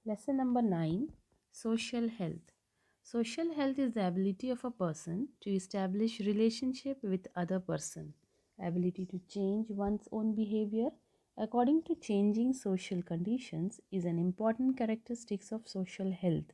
Lesson number 9, Social Health. Social health is the ability of a person to establish relationship with other person, ability to change one's own behavior according to changing social conditions is an important characteristics of social health.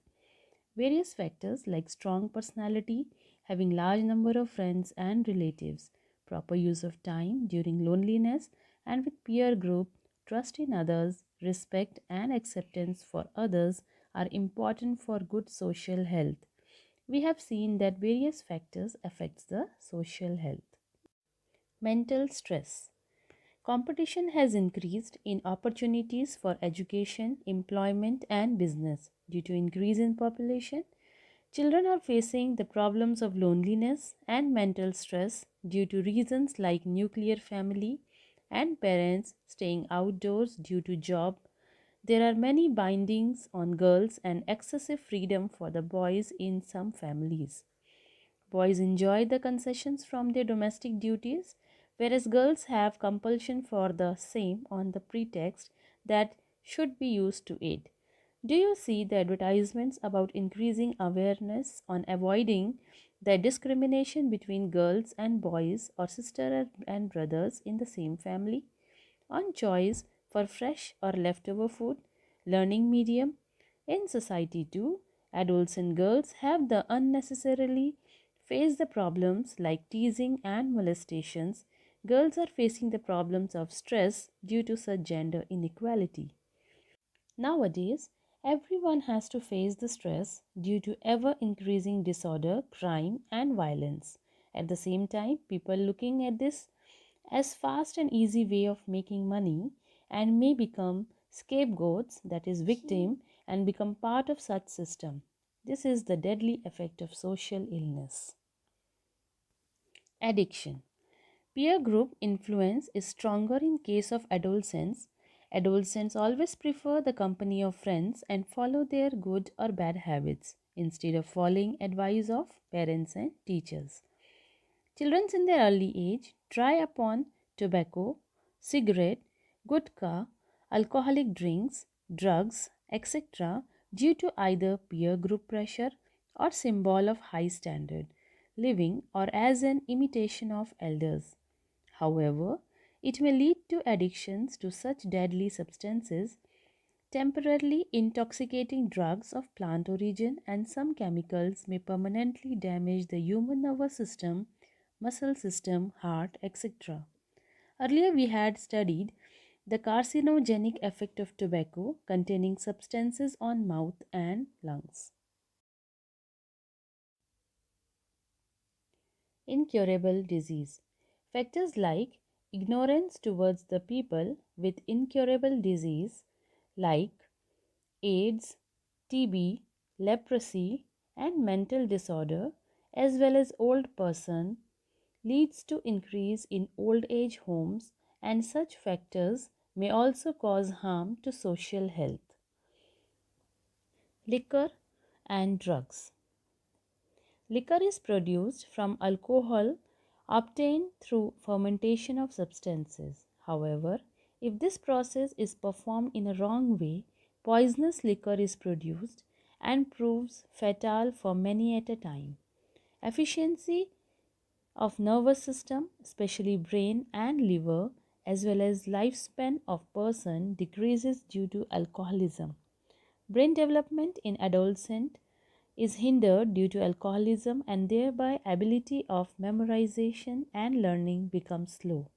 Various factors like strong personality, having large number of friends and relatives, proper use of time during loneliness and with peer group, trust in others, respect and acceptance for others are important for good social health. We have seen that various factors affects the social health. Mental stress. Competition has increased in opportunities for education, employment and business due to increase in population. Children are facing the problems of loneliness and mental stress due to reasons like nuclear family and parents staying outdoors due to job. There are many bindings on girls and excessive freedom for the boys in some families. Boys enjoy the concessions from their domestic duties, whereas girls have compulsion for the same on the pretext that should be used to it. Do you see the advertisements about increasing awareness on avoiding the discrimination between girls and boys or sister and brothers in the same family? On choice for fresh or leftover food, learning medium. In society too, adults and girls have the unnecessarily face the problems like teasing and molestations. Girls are facing the problems of stress due to such gender inequality. Nowadays, everyone has to face the stress due to ever increasing disorder, crime, and violence. At the same time, people looking at this as fast and easy way of making money and may become scapegoats, that is victim, and become part of such system. This is the deadly effect of social illness. Addiction. Peer group influence is stronger in case of adolescents. Adolescents always prefer the company of friends and follow their good or bad habits instead of following advice of parents and teachers. Children in their early age try upon tobacco, cigarette, gutka, alcoholic drinks, drugs, etc. due to either peer group pressure or symbol of high standard living or as an imitation of elders. However, it may lead to addictions to such deadly substances, temporarily intoxicating drugs of plant origin, and some chemicals may permanently damage the human nervous system, muscle system, heart, etc. Earlier, we had studied the carcinogenic effect of tobacco containing substances on mouth and lungs. Incurable disease. Factors like ignorance towards the people with incurable disease like AIDS, TB, leprosy, and mental disorder, as well as old person, leads to increase in old age homes, and such factors may also cause harm to social health. Liquor and drugs. Liquor is produced from alcohol obtained through fermentation of substances. However, if this process is performed in a wrong way, poisonous liquor is produced and proves fatal for many at a time. Efficiency of nervous system, especially brain and liver, as well as lifespan of person decreases due to alcoholism. Brain development in adolescent is hindered due to alcoholism and thereby ability of memorization and learning becomes slow.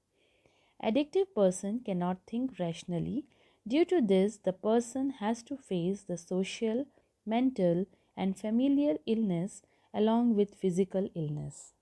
Addictive person cannot think rationally. Due to this, the person has to face the social, mental and familial illness along with physical illness.